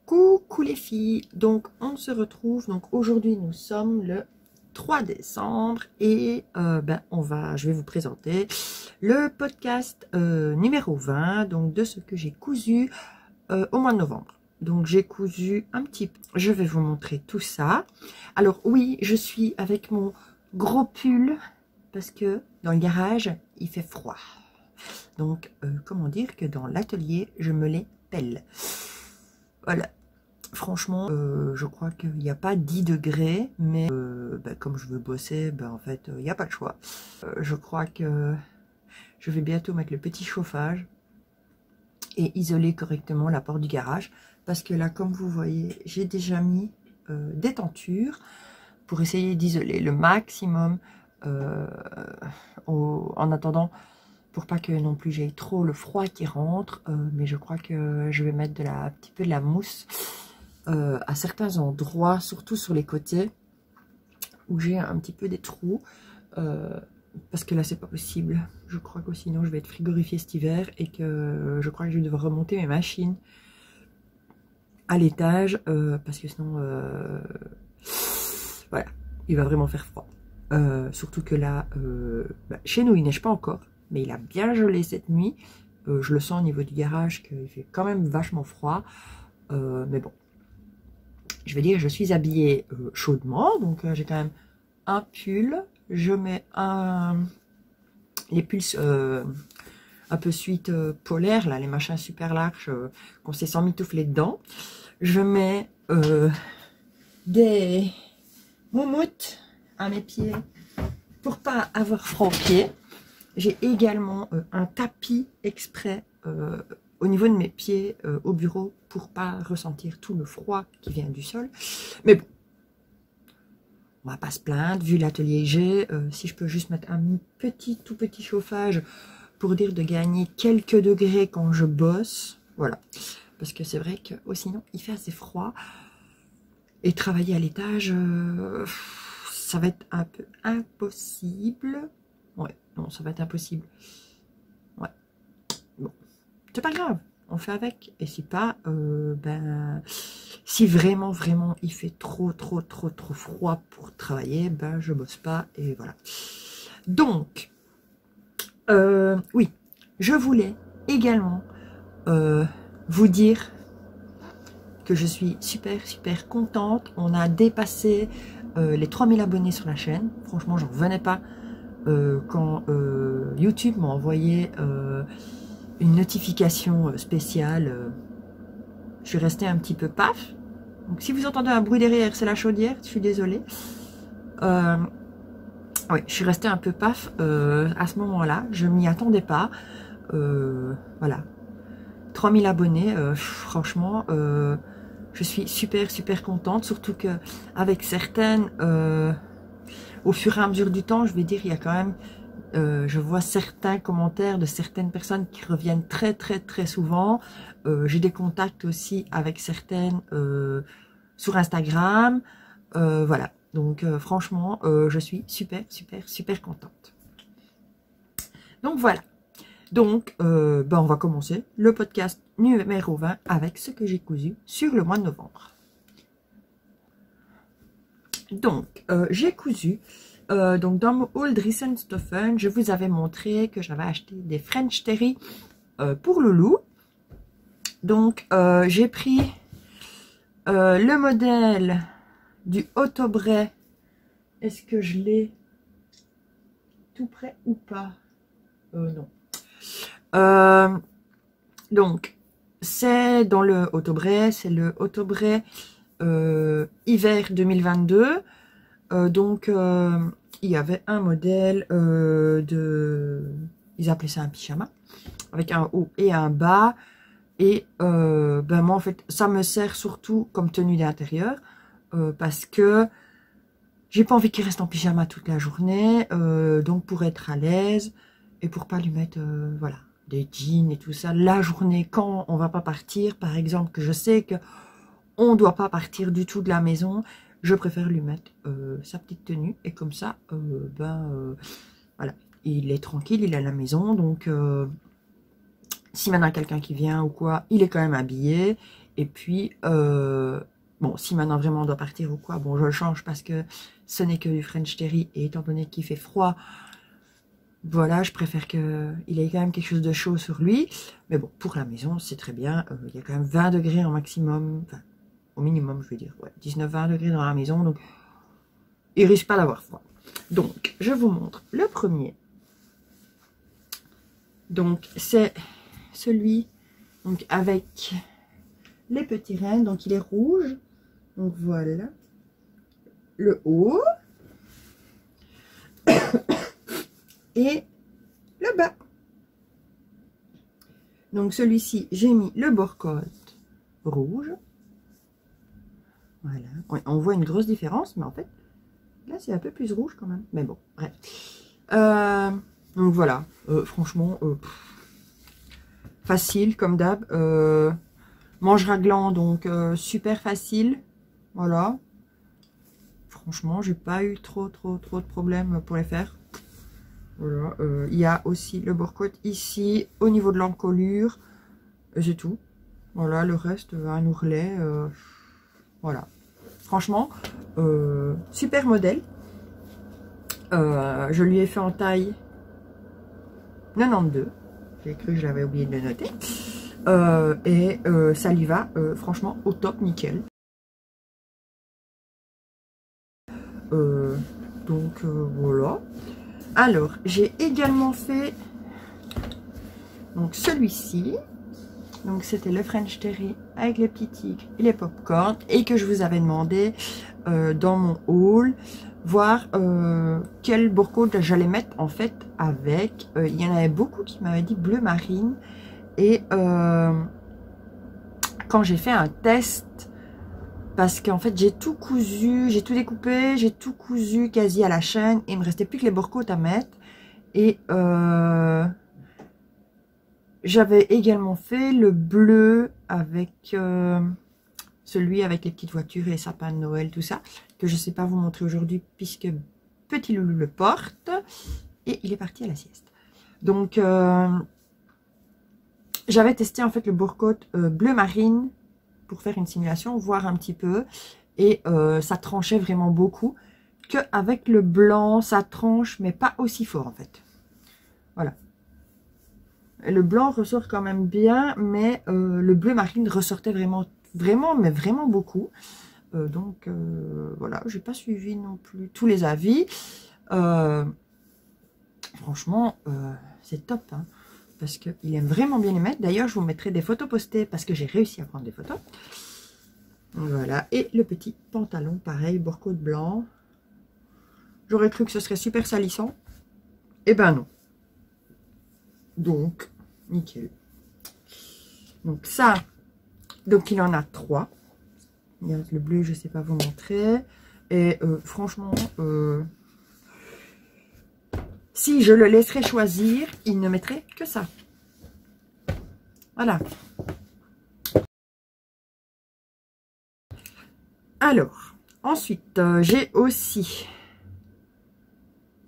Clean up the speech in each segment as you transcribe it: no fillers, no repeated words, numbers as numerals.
Coucou les filles, donc on se retrouve, donc aujourd'hui nous sommes le 3 décembre et je vais vous présenter le podcast numéro 20, donc de ce que j'ai cousu au mois de novembre. Donc j'ai cousu un petit peu, je vais vous montrer tout ça. Alors oui, je suis avec mon gros pull parce que dans le garage il fait froid. Donc comment dire que dans l'atelier je me les pèle. Voilà. Franchement, je crois qu'il n'y a pas 10 degrés, mais comme je veux bosser, en fait, il n'y a pas le choix. Je crois que je vais bientôt mettre le petit chauffage et isoler correctement la porte du garage. Parce que là, comme vous voyez, j'ai déjà mis des tentures pour essayer d'isoler le maximum en attendant, pour pas que non plus j'ai trop le froid qui rentre. Mais je crois que je vais mettre un petit peu de la mousse à certains endroits, surtout sur les côtés où j'ai un petit peu des trous, parce que là c'est pas possible. Je crois que sinon je vais être frigorifiée cet hiver et que je crois que je vais devoir remonter mes machines à l'étage parce que sinon voilà, il va vraiment faire froid. Surtout que là chez nous il neige pas encore, mais il a bien gelé cette nuit. Je le sens au niveau du garage qu'il fait quand même vachement froid, mais bon, je vais dire, je suis habillée chaudement, donc j'ai quand même un pull. Je mets les pulls un peu suite polaire, là, les machins super larges qu'on s'est sans mitoufler dedans. Je mets des moumoutes à mes pieds pour pas avoir froid aux pieds. J'ai également un tapis exprès au niveau de mes pieds au bureau pour pas ressentir tout le froid qui vient du sol. Mais bon, on va pas se plaindre vu l'atelier que j'ai. Si je peux juste mettre un tout petit chauffage pour dire de gagner quelques degrés quand je bosse, voilà. Parce que c'est vrai que sinon il fait assez froid et travailler à l'étage, ça va être un peu impossible. Ouais, non, ça va être impossible. Ouais, bon, c'est pas grave, on fait avec. Et si pas, si vraiment il fait trop froid pour travailler, je bosse pas et voilà. Donc, oui, je voulais également vous dire que je suis super contente. On a dépassé les 3000 abonnés sur la chaîne. Franchement, j'en revenais pas. Quand YouTube m'a envoyé une notification spéciale, je suis restée un petit peu paf. Donc si vous entendez un bruit derrière, c'est la chaudière, je suis désolée. Oui, je suis restée un peu paf à ce moment-là, je m'y attendais pas. Voilà, 3000 abonnés, franchement, je suis super contente, surtout que avec certaines... au fur et à mesure du temps, je vais dire, il y a quand même, je vois certains commentaires de certaines personnes qui reviennent très souvent. J'ai des contacts aussi avec certaines sur Instagram. Voilà, donc franchement, je suis super contente. Donc voilà, donc on va commencer le podcast numéro 20 avec ce que j'ai cousu sur le mois de novembre. Donc, j'ai cousu, donc dans mon haul Drissenstoffen, je vous avais montré que j'avais acheté des French Terry pour Loulou. Donc, j'ai pris le modèle du Otobray. Est-ce que je l'ai tout près ou pas? Non. Donc, c'est dans le Otobray, c'est le Otobray hiver 2022. Donc il y avait un modèle ils appelaient ça un pyjama avec un haut et un bas, et moi en fait ça me sert surtout comme tenue d'intérieur parce que j'ai pas envie qu'il reste en pyjama toute la journée, donc pour être à l'aise et pour pas lui mettre voilà, des jeans et tout ça la journée quand on va pas partir, par exemple, que je sais que on ne doit pas partir du tout de la maison, je préfère lui mettre sa petite tenue, et comme ça, voilà, il est tranquille, il est à la maison, donc si maintenant quelqu'un qui vient ou quoi, il est quand même habillé, Et puis, bon, si maintenant vraiment on doit partir ou quoi, bon, je le change parce que ce n'est que du French Terry. Et étant donné qu'il fait froid, voilà, je préfère qu'il ait quand même quelque chose de chaud sur lui. Mais bon, pour la maison, c'est très bien. Il y a quand même 20 degrés en maximum. Enfin, au minimum, je veux dire. Ouais, 19-20 degrés dans la maison. Donc, il risque pas d'avoir froid. Donc, je vous montre le premier. Donc, c'est celui donc, avec les petits rennes. Donc, il est rouge. Donc, voilà. Le haut. Et le bas. Donc, celui-ci, j'ai mis le bord-côte rouge. Voilà. Ouais, on voit une grosse différence, mais en fait, là, c'est un peu plus rouge quand même. Mais bon, bref. Donc, voilà. Franchement, facile, comme d'hab. Manche raglant, donc super facile. Voilà. Franchement, j'ai pas eu trop de problèmes pour les faire. Voilà. Il y a aussi le bord-côte ici, au niveau de l'encolure. C'est tout. Voilà, le reste, un ourlet. Voilà. Franchement, super modèle. Je lui ai fait en taille 92. J'ai cru que je l'avais oublié de le noter. Et ça lui va franchement au top, nickel. Donc voilà. Alors, j'ai également fait donc celui-ci. Donc c'était le French Terry avec les petits tigres et les pop-corn. Et que je vous avais demandé dans mon haul, voir quel bord-côte j'allais mettre en fait avec. Il y en avait beaucoup qui m'avaient dit bleu marine. Et quand j'ai fait un test, parce qu'en fait j'ai tout cousu, j'ai tout découpé, j'ai tout cousu quasi à la chaîne. Et il me restait plus que les bord-côtes à mettre. Et j'avais également fait le bleu avec celui avec les petites voitures et les sapins de Noël, tout ça, que je ne sais pas vous montrer aujourd'hui puisque petit loulou le porte et il est parti à la sieste. Donc, j'avais testé en fait le bord-côte bleu marine pour faire une simulation, voir un petit peu, et ça tranchait vraiment beaucoup, qu'avec le blanc, ça tranche, mais pas aussi fort en fait. Voilà. Le blanc ressort quand même bien, mais le bleu marine ressortait vraiment, mais vraiment beaucoup. Donc voilà, j'ai pas suivi non plus tous les avis. Franchement, c'est top, hein, parce qu'il aime vraiment bien les mettre. D'ailleurs, je vous mettrai des photos postées parce que j'ai réussi à prendre des photos. Voilà, et le petit pantalon, pareil, bord-côte blanc. J'aurais cru que ce serait super salissant. Eh ben non. Donc, nickel. Donc ça, donc il en a 3. Il y a le bleu, je ne sais pas vous montrer. Et franchement, si je le laisserais choisir, il ne mettrait que ça. Voilà. Alors, ensuite, j'ai aussi...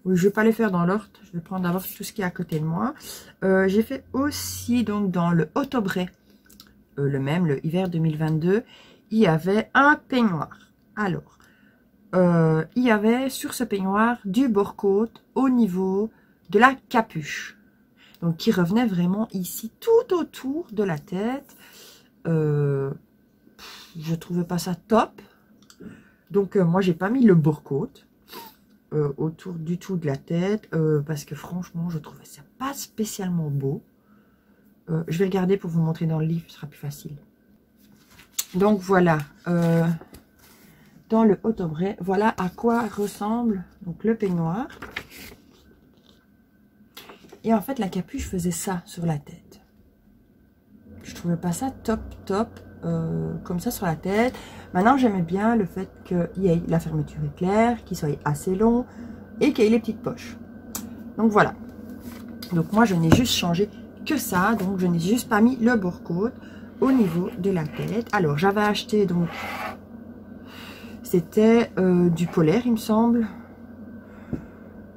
Oui, je ne vais pas les faire dans l'ordre. Je vais prendre d'abord tout ce qui est à côté de moi. J'ai fait aussi, donc, dans le Autobray, le même, le hiver 2022, il y avait un peignoir. Alors, il y avait sur ce peignoir du bord-côte au niveau de la capuche. Donc, qui revenait vraiment ici, tout autour de la tête. Je trouvais pas ça top. Donc, moi, j'ai pas mis le bord-côte autour du tout de la tête. Parce que franchement, je trouvais ça pas spécialement beau. Je vais regarder pour vous montrer dans le livre, ce sera plus facile. Donc, voilà. Dans le Autobray, voilà à quoi ressemble donc le peignoir. Et en fait, la capuche faisait ça sur la tête. Je trouvais pas ça top, comme ça sur la tête. Maintenant, j'aimais bien le fait qu'il y ait la fermeture éclair, qu'il soit assez long et qu'il y ait les petites poches. Donc voilà. Donc moi, je n'ai juste changé que ça. Donc je n'ai juste pas mis le bord-côte au niveau de la tête. Alors, j'avais acheté donc... C'était du polaire, il me semble.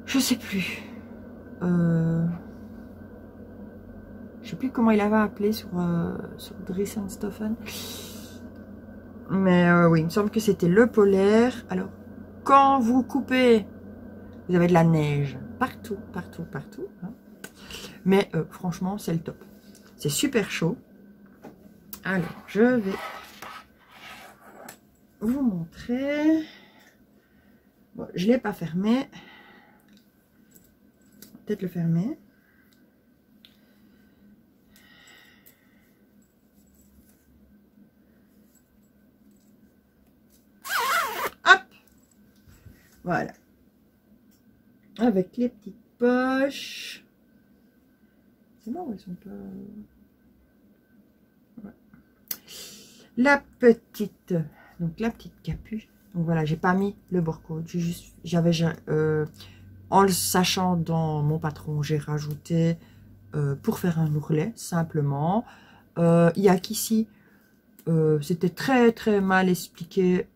Je sais plus. Je sais plus comment il avait appelé sur Dries & Stoffen. Mais oui, il me semble que c'était le polaire. Alors, quand vous coupez, vous avez de la neige partout, partout, partout. Hein. Mais franchement, c'est le top. C'est super chaud. Alors, je vais vous montrer. Bon, je ne l'ai pas fermé. Peut-être le fermer. Hop! Voilà. Avec les petites poches. C'est bon, elles sont pas... Ouais. La petite... Donc la petite capuche. Donc voilà, j'ai pas mis le barcode. J'avais... en le sachant dans mon patron, j'ai rajouté pour faire un ourlet, simplement. Il y a qu'ici, c'était très très mal expliqué.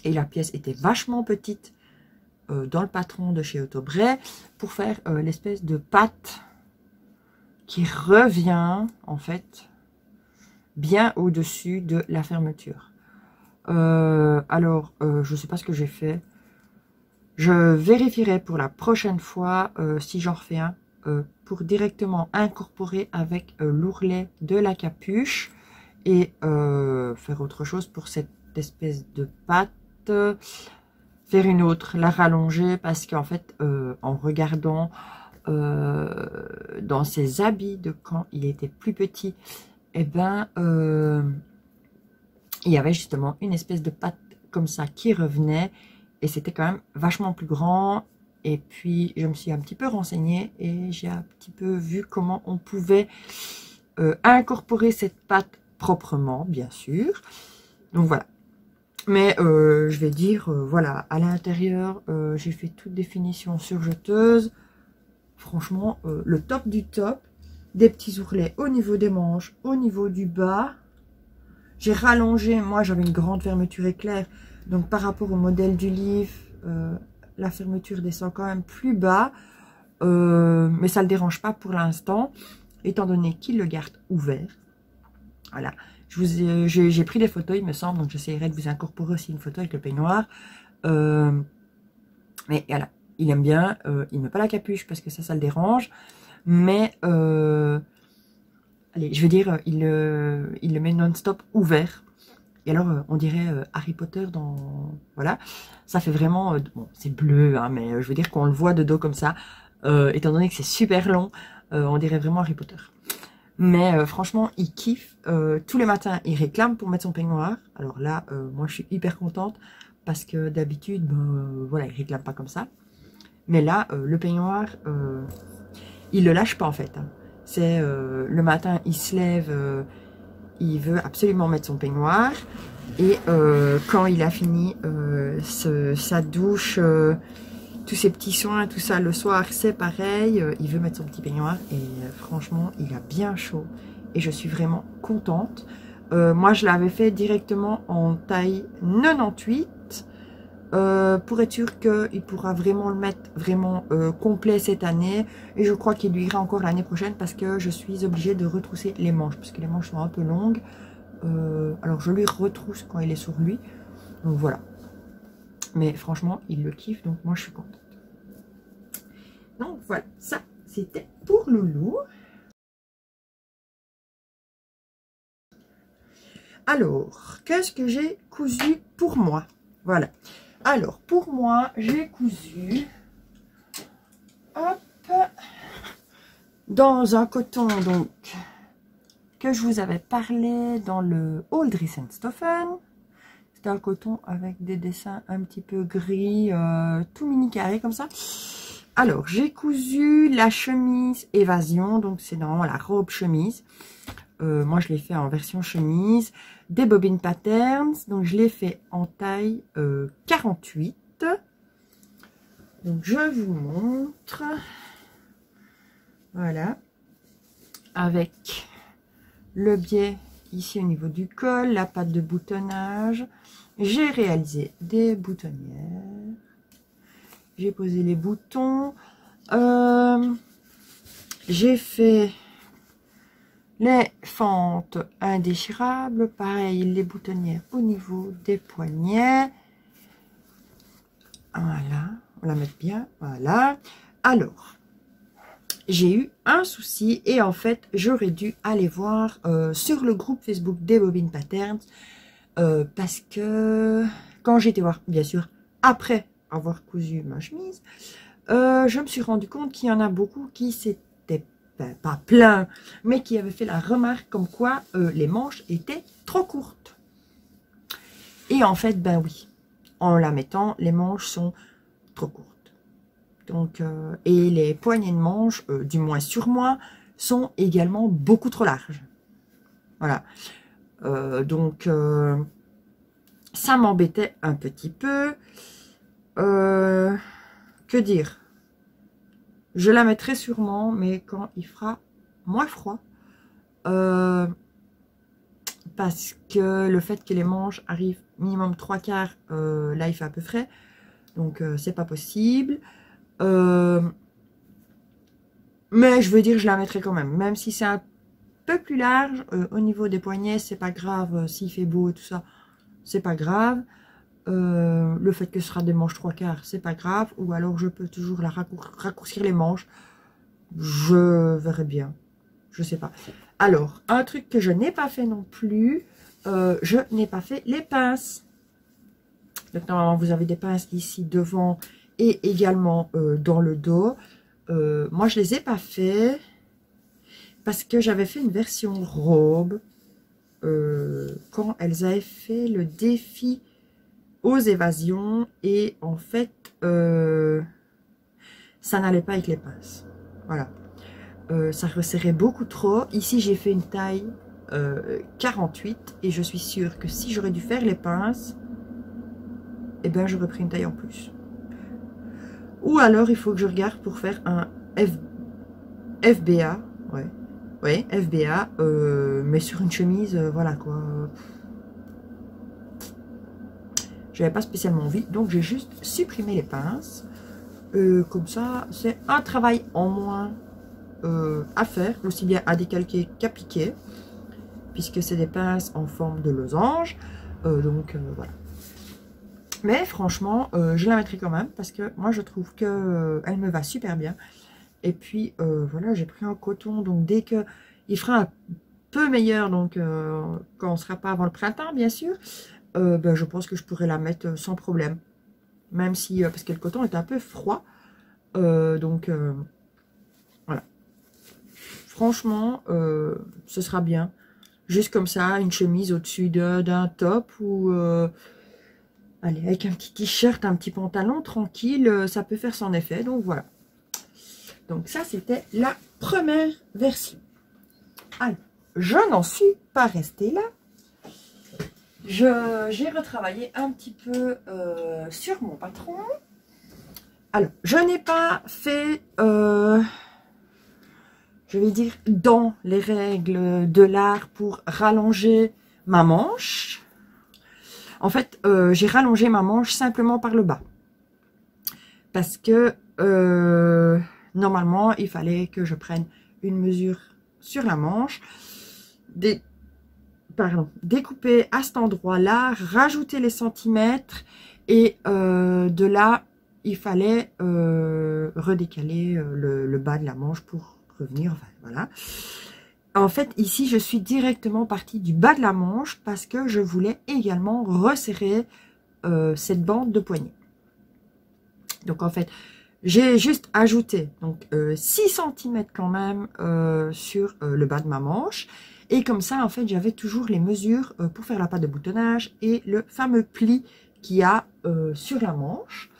Et la pièce était vachement petite dans le patron de chez Autobray pour faire l'espèce de pâte qui revient en fait bien au-dessus de la fermeture. Alors, je ne sais pas ce que j'ai fait. Je vérifierai pour la prochaine fois si j'en refais un pour directement incorporer avec l'ourlet de la capuche et faire autre chose pour cette espèce de pâte. Faire une autre, la rallonger parce qu'en fait, en regardant dans ses habits de quand il était plus petit, eh ben, il y avait justement une espèce de pâte comme ça qui revenait et c'était quand même vachement plus grand. Et puis, je me suis un petit peu renseignée et j'ai un petit peu vu comment on pouvait incorporer cette pâte proprement, bien sûr. Donc voilà. Mais je vais dire, voilà, à l'intérieur, j'ai fait toute définition surjeteuse. Franchement, le top du top. Des petits ourlets au niveau des manches, au niveau du bas. J'ai rallongé, moi j'avais une grande fermeture éclair. Donc par rapport au modèle du livre, la fermeture descend quand même plus bas. Mais ça ne le dérange pas pour l'instant, étant donné qu'il le garde ouvert. Voilà. J'ai pris des photos, il me semble, donc j'essaierai de vous incorporer aussi une photo avec le peignoir. Mais voilà, il aime bien, il ne met pas la capuche parce que ça le dérange. Mais, allez, je veux dire, il le met non-stop ouvert. Et alors, on dirait Harry Potter dans... Voilà, ça fait vraiment... bon, c'est bleu, hein, mais je veux dire qu'on le voit de dos comme ça. Étant donné que c'est super long, on dirait vraiment Harry Potter. Mais franchement, il kiffe. Tous les matins, il réclame pour mettre son peignoir. Alors là, moi, je suis hyper contente parce que d'habitude, voilà, il réclame pas comme ça. Mais là, le peignoir, il le lâche pas en fait. Hein. C'est le matin, il se lève, il veut absolument mettre son peignoir. Et quand il a fini sa douche, tous ses petits soins, tout ça, le soir, c'est pareil. Il veut mettre son petit peignoir et franchement, il a bien chaud. Et je suis vraiment contente. Moi, je l'avais fait directement en taille 98 pour être sûr qu'il pourra vraiment le mettre vraiment complet cette année. Et je crois qu'il lui ira encore l'année prochaine parce que je suis obligée de retrousser les manches parce que les manches sont un peu longues. Alors, je lui retrousse quand il est sur lui. Donc, voilà. Mais franchement, il le kiffe, donc moi, je suis contente. Donc, voilà. Ça, c'était pour Loulou. Alors, qu'est-ce que j'ai cousu pour moi? Voilà. Alors, pour moi, j'ai cousu... Hop, dans un coton, donc, que je vous avais parlé dans le haul Drissenstoffen. C'est un coton avec des dessins un petit peu gris, tout mini carré comme ça. Alors, j'ai cousu la chemise évasion, donc c'est normalement la robe chemise. Moi, je l'ai fait en version chemise, des bobines patterns, donc je l'ai fait en taille 48. Donc, je vous montre. Voilà. Avec le biais ici au niveau du col, la patte de boutonnage. J'ai réalisé des boutonnières. J'ai posé les boutons. J'ai fait Les fentes indéchirables, pareil, les boutonnières au niveau des poignets. Voilà, on la met bien, voilà. Alors, j'ai eu un souci et en fait, j'aurais dû aller voir sur le groupe Facebook des Bobines Patterns parce que quand j'étais voir, bien sûr, après avoir cousu ma chemise, je me suis rendu compte qu'il y en a beaucoup qui s'étaient pas plaints, mais qui avaient fait la remarque comme quoi les manches étaient trop courtes. Et en fait, ben oui, en la mettant, les manches sont trop courtes. Donc, et les poignées de manches, du moins sur moi, sont également beaucoup trop larges. Voilà. Donc, ça m'embêtait un petit peu. Que dire? Je la mettrai sûrement, mais quand il fera moins froid. Parce que le fait que les manches arrivent minimum 3/4, là il fait un peu frais. Donc, c'est pas possible. Mais je veux dire, je la mettrai quand même. Même si c'est un peu plus large, au niveau des poignets, c'est pas grave. S'il fait beau et tout ça, c'est pas grave. Le fait que ce sera des manches 3/4, c'est pas grave. Ou alors, je peux toujours la raccourcir les manches. Je verrai bien. Je sais pas. Alors, un truc que je n'ai pas fait non plus, je n'ai pas fait les pinces. Donc, normalement, vous avez des pinces ici devant et également dans le dos. Moi, je les ai pas fait parce que j'avais fait une version robe quand elles avaient fait le défi aux évasions et en fait, ça n'allait pas avec les pinces. Voilà. Ça resserrait beaucoup trop. Ici, j'ai fait une taille 48 et je suis sûre que si j'aurais dû faire les pinces, eh ben, j'aurais pris une taille en plus. Ou alors, il faut que je regarde pour faire un FBA. Ouais, ouais, FBA, mais sur une chemise, voilà quoi. J'avais pas spécialement envie, donc j'ai juste supprimé les pinces. Comme ça, c'est un travail en moins à faire, aussi bien à décalquer qu'appliquer, puisque c'est des pinces en forme de losange. Donc voilà. Mais franchement, je la mettrai quand même parce que moi je trouve que elle me va super bien. Et puis voilà, j'ai pris un coton, donc dès que il fera un peu meilleur, donc quand on sera pas avant le printemps, bien sûr, ben, je pense que je pourrais la mettre sans problème. Même si, parce que le coton est un peu froid, donc voilà. Franchement, ce sera bien. Juste comme ça, une chemise au-dessus d'un top ou allez, avec un petit t-shirt, un petit pantalon tranquille, ça peut faire son effet. Donc voilà. Donc ça, c'était la première version. Alors, je n'en suis pas restée là. J'ai retravaillé un petit peu sur mon patron. Alors, je n'ai pas fait, je vais dire, dans les règles de l'art pour rallonger ma manche. En fait, j'ai rallongé ma manche simplement par le bas. Parce que, normalement, il fallait que je prenne une mesure sur la manche. Découper à cet endroit-là, rajouter les centimètres. Et de là, il fallait redécaler le bas de la manche pour revenir. Enfin, voilà. En fait, ici, je suis directement partie du bas de la manche parce que je voulais également resserrer cette bande de poignet. Donc, en fait, j'ai juste ajouté donc 6 cm quand même sur le bas de ma manche. Et comme ça, en fait, j'avais toujours les mesures pour faire la patte de boutonnage et le fameux pli qu'il y a sur la manche.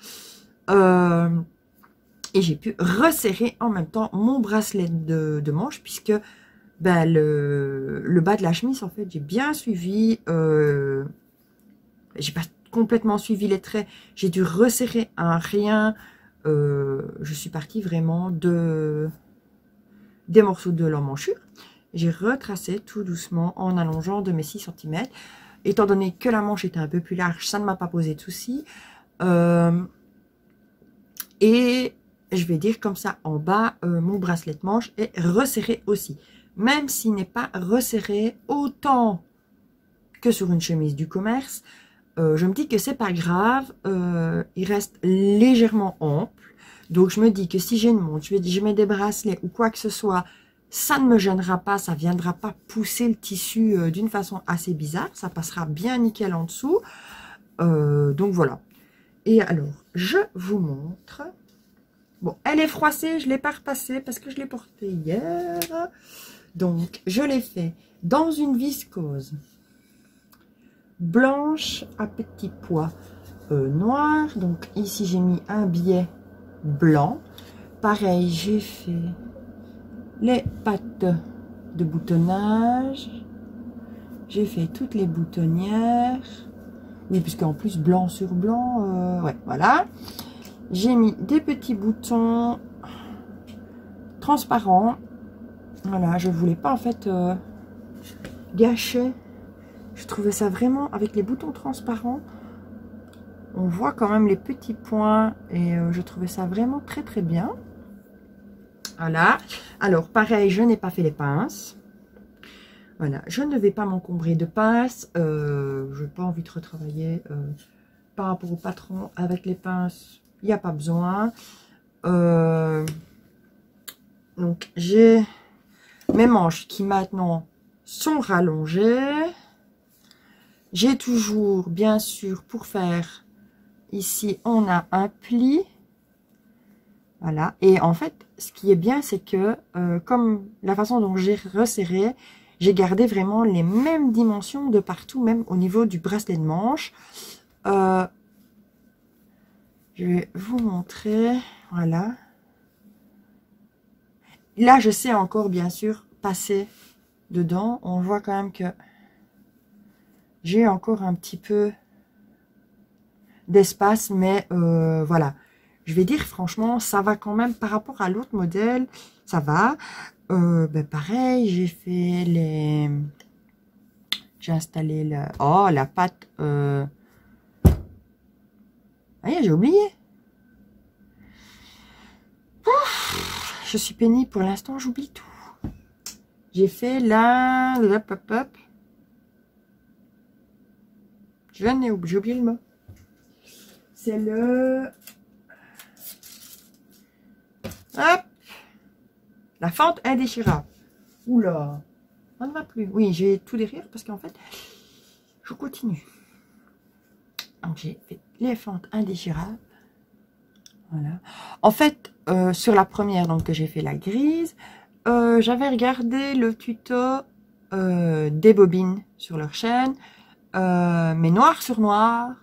Et j'ai pu resserrer en même temps mon bracelet de manche puisque ben, le bas de la chemise, en fait, j'ai bien suivi. J'ai pas complètement suivi les traits. J'ai dû resserrer un rien. Je suis partie vraiment des morceaux de l'emmanchure. J'ai retracé tout doucement en allongeant de mes 6 cm. Étant donné que la manche était un peu plus large, ça ne m'a pas posé de soucis. Et je vais dire comme ça, en bas, mon bracelet de manche est resserré aussi. même s'il n'est pas resserré autant que sur une chemise du commerce, je me dis que c'est pas grave, il reste légèrement ample. Donc je me dis que si j'ai une montre, je mets des bracelets ou quoi que ce soit, ça ne me gênera pas, ça ne viendra pas pousser le tissu d'une façon assez bizarre, ça passera bien nickel en dessous. Donc voilà. Et alors, je vous montre. Bon, elle est froissée, je ne l'ai pas repassée parce que je l'ai portée hier. Donc, je l'ai fait dans une viscose blanche à petits pois noirs. Donc, ici, j'ai mis un biais blanc. Pareil, j'ai fait les pattes de boutonnage. J'ai fait toutes les boutonnières. Oui, puisqu'en plus, blanc sur blanc, ouais, voilà. J'ai mis des petits boutons transparents. Voilà, je voulais pas en fait gâcher. Je trouvais ça vraiment, avec les boutons transparents, on voit quand même les petits points et je trouvais ça vraiment très très bien. Voilà. Alors pareil, je n'ai pas fait les pinces. Voilà, je ne vais pas m'encombrer de pinces. Je n'ai pas envie de retravailler par rapport au patron avec les pinces. Il n'y a pas besoin. Donc j'ai mes manches qui maintenant sont rallongées. J'ai toujours, bien sûr, pour faire ici, on a un pli. Voilà. Et en fait, ce qui est bien, c'est que comme la façon dont j'ai resserré, j'ai gardé vraiment les mêmes dimensions de partout, même au niveau du bracelet de manche. Je vais vous montrer. Voilà. Là, je sais encore, bien sûr, passer dedans. On voit quand même que j'ai encore un petit peu d'espace, mais voilà. Je vais dire, franchement, ça va quand même par rapport à l'autre modèle. Ça va. Ben pareil, j'ai fait les... J'ai installé la... Oh, la pâte... Ah, j'ai oublié. Ouf, je suis pénible pour l'instant, j'oublie tout. J'ai fait la... Hop, hop, hop. J'ai oublié le mot. C'est le... Hop. La fente indéchirable. Oula. On ne va plus. Oui, j'ai tout derrière parce qu'en fait, je continue. Donc, j'ai fait les fentes indéchirables. Voilà. En fait, sur la première, donc que j'ai fait la grise, j'avais regardé le tuto des bobines sur leur chaîne. Mais noir sur noir,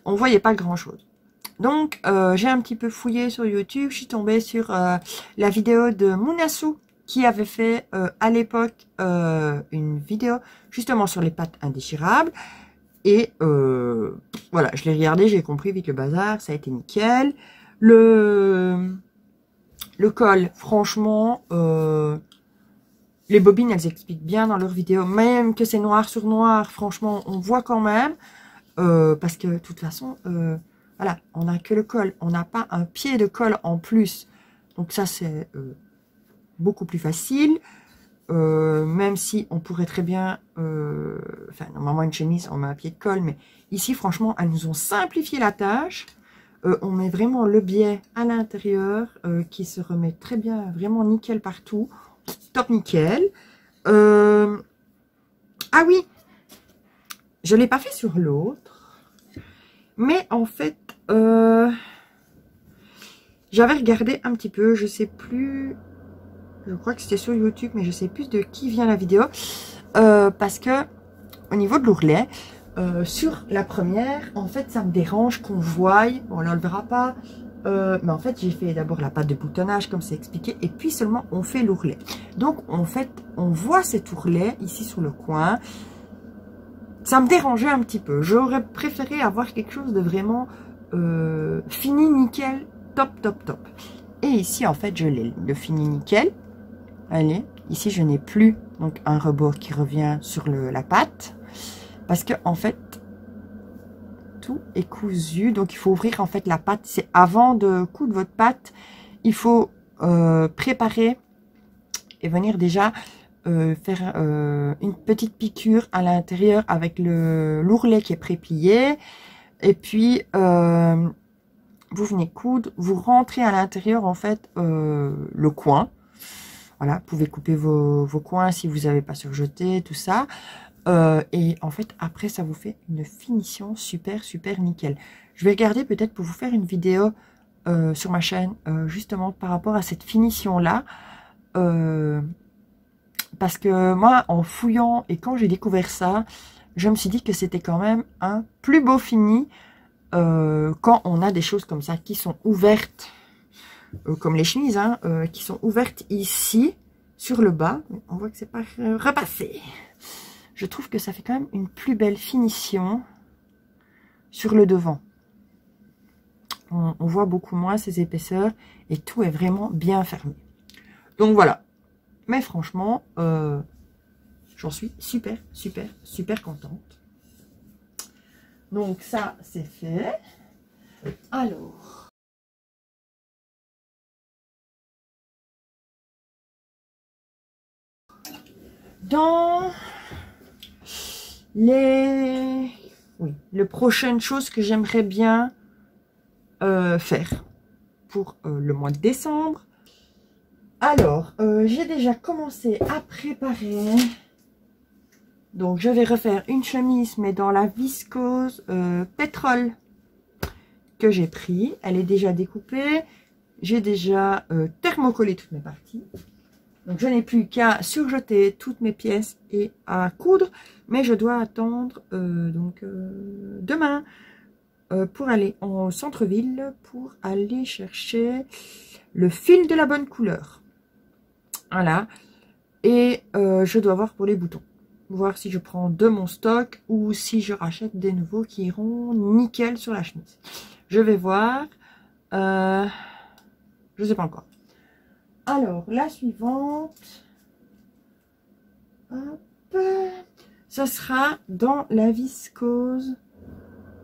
on voyait pas grand chose. Donc j'ai un petit peu fouillé sur YouTube, je suis tombée sur la vidéo de Mounassou qui avait fait à l'époque une vidéo justement sur les pattes indéchirables. Et voilà, je l'ai regardé, j'ai compris vite le bazar, ça a été nickel. Le col, franchement, les bobines, elles expliquent bien dans leur vidéo, même que c'est noir sur noir, franchement, on voit quand même, parce que de toute façon, voilà, on n'a que le col, on n'a pas un pied de col en plus, donc ça c'est beaucoup plus facile, même si on pourrait très bien, enfin normalement une chemise, on met un pied de col, mais ici franchement, elles nous ont simplifié la tâche. On met vraiment le biais à l'intérieur qui se remet très bien, vraiment nickel partout. Top nickel. Ah oui, je ne l'ai pas fait sur l'autre. Mais en fait, j'avais regardé un petit peu, je sais plus, je crois que c'était sur YouTube, mais je sais plus de qui vient la vidéo. Parce que au niveau de l'ourlet, sur la première, en fait, ça me dérange qu'on voie, bon là on le verra pas, mais en fait j'ai fait d'abord la pâte de boutonnage comme c'est expliqué, et puis seulement on fait l'ourlet. Donc en fait, on voit cet ourlet ici sur le coin, ça me dérangeait un petit peu. J'aurais préféré avoir quelque chose de vraiment fini, nickel, top, top, top. Et ici en fait je l'ai, le fini nickel. Allez, ici je n'ai plus donc un rebord qui revient sur la pâte. Parce que en fait, tout est cousu. Donc, il faut ouvrir en fait la pâte. C'est avant de coudre votre pâte, il faut préparer et venir déjà faire une petite piqûre à l'intérieur avec l'ourlet qui est préplié. Et puis, vous venez coudre, vous rentrez à l'intérieur, en fait, le coin. Voilà, vous pouvez couper vos coins si vous n'avez pas surjeté, tout ça. Et en fait, après, ça vous fait une finition super, super nickel. Je vais regarder peut-être pour vous faire une vidéo sur ma chaîne, justement, par rapport à cette finition-là. Parce que moi, en fouillant et quand j'ai découvert ça, je me suis dit que c'était quand même un plus beau fini quand on a des choses comme ça qui sont ouvertes, comme les chemises, hein, qui sont ouvertes ici, sur le bas. On voit que c'est pas repassé. Je trouve que ça fait quand même une plus belle finition sur le devant. On voit beaucoup moins ces épaisseurs et tout est vraiment bien fermé. Donc voilà. Mais franchement, j'en suis super, super, super contente. Donc ça, c'est fait. Alors, dans les prochaines choses que j'aimerais bien faire pour le mois de décembre. Alors, j'ai déjà commencé à préparer. Donc, je vais refaire une chemise, mais dans la viscose pétrole que j'ai pris. Elle est déjà découpée. J'ai déjà thermocollé toutes mes parties. Donc, je n'ai plus qu'à surjeter toutes mes pièces et à coudre. Mais je dois attendre demain pour aller en centre-ville pour aller chercher le fil de la bonne couleur. Voilà. Et je dois voir pour les boutons. Voir si je prends de mon stock ou si je rachète des nouveaux qui iront nickel sur la chemise. Je vais voir. Je ne sais pas encore. Alors, la suivante. Hop. Ce sera dans la viscose.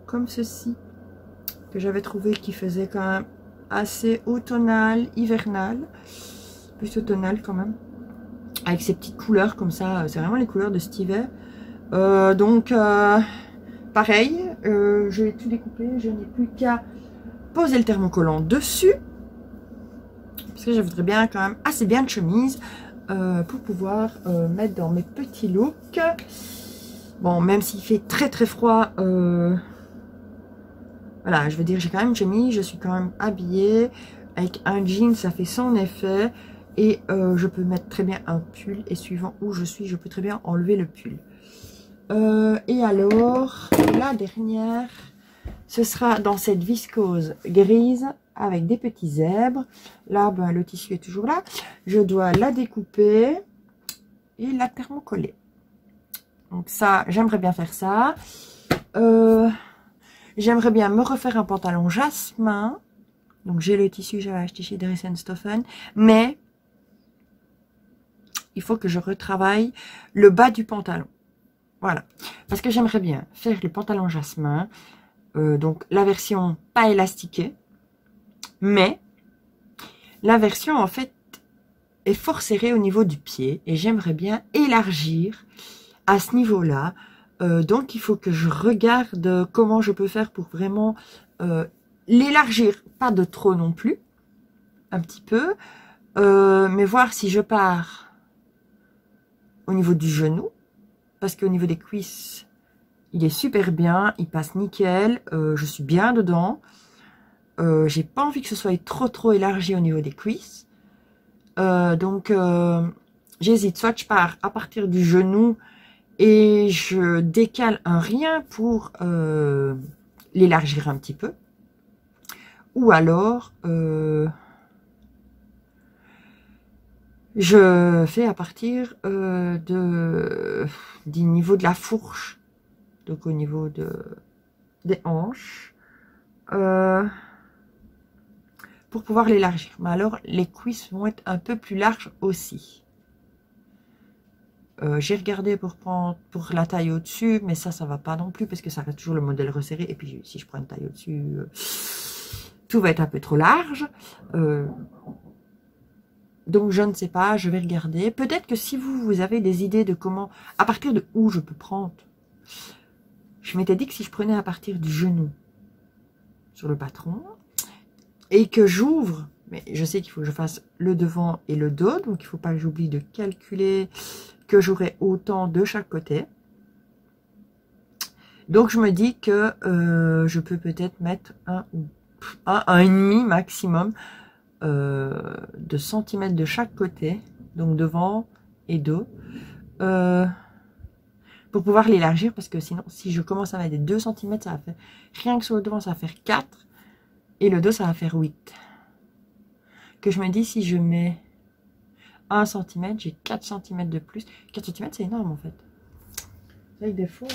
Comme ceci. Que j'avais trouvé qui faisait quand même assez automnal, hivernal. Plus automnal quand même. Avec ces petites couleurs comme ça. C'est vraiment les couleurs de cet hiver. Pareil. Je vais tout découper. Je n'ai plus qu'à poser le thermocollant dessus. Parce que je voudrais bien quand même assez bien de chemise. Pour pouvoir mettre dans mes petits looks. Bon, même s'il fait très très froid. Voilà, je veux dire, j'ai quand même une chemise. Je suis quand même habillée. Avec un jean, ça fait son effet. Et je peux mettre très bien un pull. Et suivant où je suis, je peux très bien enlever le pull. Et alors, la dernière, ce sera dans cette viscose grise avec des petits zèbres. Là, ben, le tissu est toujours là. Je dois la découper et la thermocoller. Donc ça, j'aimerais bien faire ça. J'aimerais bien me refaire un pantalon jasmin. Donc j'ai le tissu, j'avais acheté chez Dries & Stoffen. Mais il faut que je retravaille le bas du pantalon. Voilà. Parce que j'aimerais bien faire le pantalon jasmin. Donc la version pas élastiquée. Mais la version en fait est fort serrée au niveau du pied. Et j'aimerais bien élargir à ce niveau-là. Donc il faut que je regarde comment je peux faire pour vraiment l'élargir. Pas de trop non plus. Un petit peu. Mais voir si je pars au niveau du genou. Parce qu'au niveau des cuisses, il est super bien. Il passe nickel. Je suis bien dedans. J'ai pas envie que ce soit trop élargi au niveau des cuisses. J'hésite. Soit je pars à partir du genou et je décale un rien pour l'élargir un petit peu. Ou alors, je fais à partir du niveau de la fourche. Donc au niveau des hanches. Pour pouvoir l'élargir. Mais alors, les cuisses vont être un peu plus larges aussi. J'ai regardé pour la taille au-dessus, mais ça va pas non plus, parce que ça reste toujours le modèle resserré. Et puis, si je prends une taille au-dessus, tout va être un peu trop large. Donc, je ne sais pas, je vais regarder. Peut-être que si vous avez des idées de comment, à partir de où je peux prendre. Je m'étais dit que si je prenais à partir du genou sur le patron et que j'ouvre, mais je sais qu'il faut que je fasse le devant et le dos, donc il ne faut pas que j'oublie de calculer que j'aurai autant de chaque côté. Donc je me dis que je peux peut-être mettre un et demi maximum de centimètres de chaque côté, donc devant et dos, pour pouvoir l'élargir, parce que sinon si je commence à mettre des 2 cm, ça va faire, rien que sur le devant ça va faire 4 et le dos ça va faire 8. Que je me dis si je mets 1 cm, j'ai 4 cm de plus. 4 cm c'est énorme en fait. Avec des fois,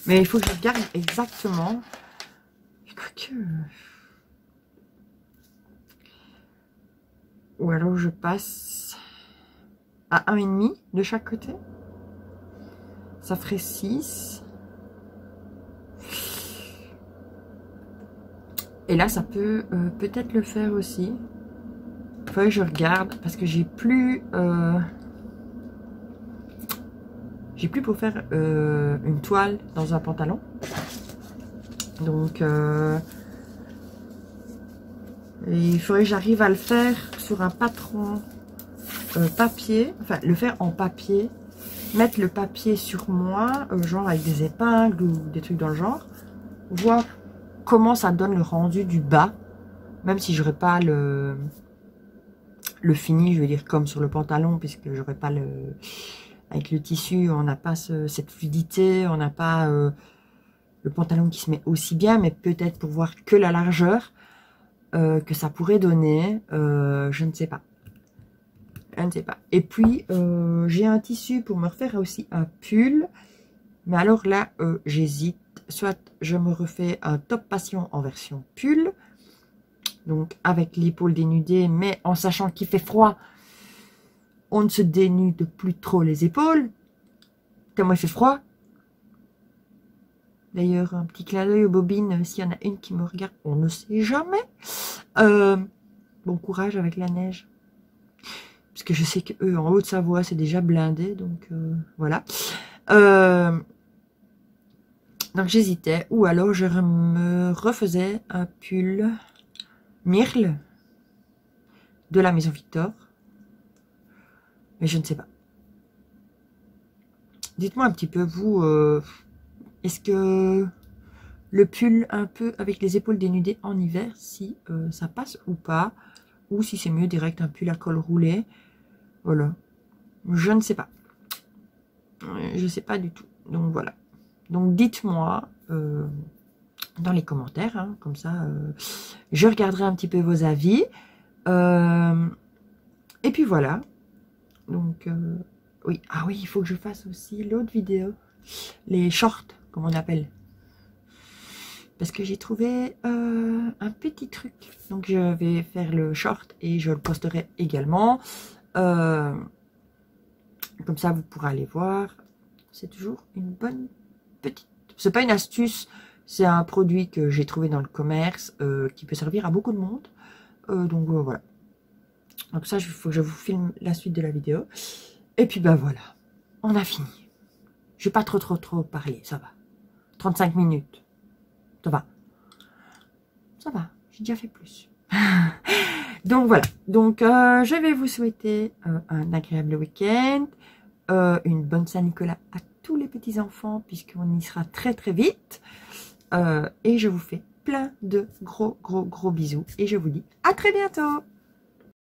mais il faut que je regarde exactement. Quoique... Ou alors je passe à 1,5 de chaque côté. Ça ferait 6. Et là, ça peut peut-être le faire aussi. Il faut que je regarde parce que j'ai plus pour faire une toile dans un pantalon. Donc, il faudrait que j'arrive à le faire sur un patron papier. Enfin, le faire en papier. Mettre le papier sur moi, genre avec des épingles ou des trucs dans le genre. Voir comment ça donne le rendu du bas. Même si j'aurais pas le fini, je veux dire comme sur le pantalon, puisque j'aurais pas le... Avec le tissu, on n'a pas cette fluidité, on n'a pas le pantalon qui se met aussi bien, mais peut-être pour voir que la largeur que ça pourrait donner, je ne sais pas. Je ne sais pas. Et puis, j'ai un tissu pour me refaire aussi un pull. Mais alors là, j'hésite. Soit je me refais un top passion en version pull. Donc, avec l'épaule dénudée, mais en sachant qu'il fait froid, on ne se dénude plus trop les épaules. Tellement il fait froid. D'ailleurs, un petit clin d'œil aux bobines, s'il y en a une qui me regarde, on ne sait jamais. Bon courage avec la neige. Parce que je sais qu'eux, en Haute-Savoie, c'est déjà blindé. Donc, voilà. Donc, j'hésitais. Ou alors, je me refaisais un pull Mirle de la Maison Victor. Mais je ne sais pas. Dites-moi un petit peu, vous, est-ce que le pull un peu avec les épaules dénudées en hiver, si ça passe ou pas, ou si c'est mieux direct un pull à col roulé. Voilà, je ne sais pas. Je ne sais pas du tout. Donc voilà. Donc dites-moi dans les commentaires, hein, comme ça, je regarderai un petit peu vos avis. Et puis voilà. Donc oui, ah oui, il faut que je fasse aussi l'autre vidéo, les shorts, comme on appelle. Parce que j'ai trouvé un petit truc. Donc je vais faire le short et je le posterai également. Comme ça vous pourrez aller voir. C'est toujours une bonne petite... C'est pas une astuce, c'est un produit que j'ai trouvé dans le commerce qui peut servir à beaucoup de monde. Donc voilà. Donc ça, il faut que je vous filme la suite de la vidéo. Et puis ben voilà, on a fini. Je vais pas trop parler, ça va. 35 minutes. Ça va. Ça va, j'ai déjà fait plus. Donc voilà. Donc je vais vous souhaiter un agréable week-end. Une bonne Saint-Nicolas à tous les petits-enfants, puisqu'on y sera très vite. Et je vous fais plein de gros bisous. Et je vous dis à très bientôt.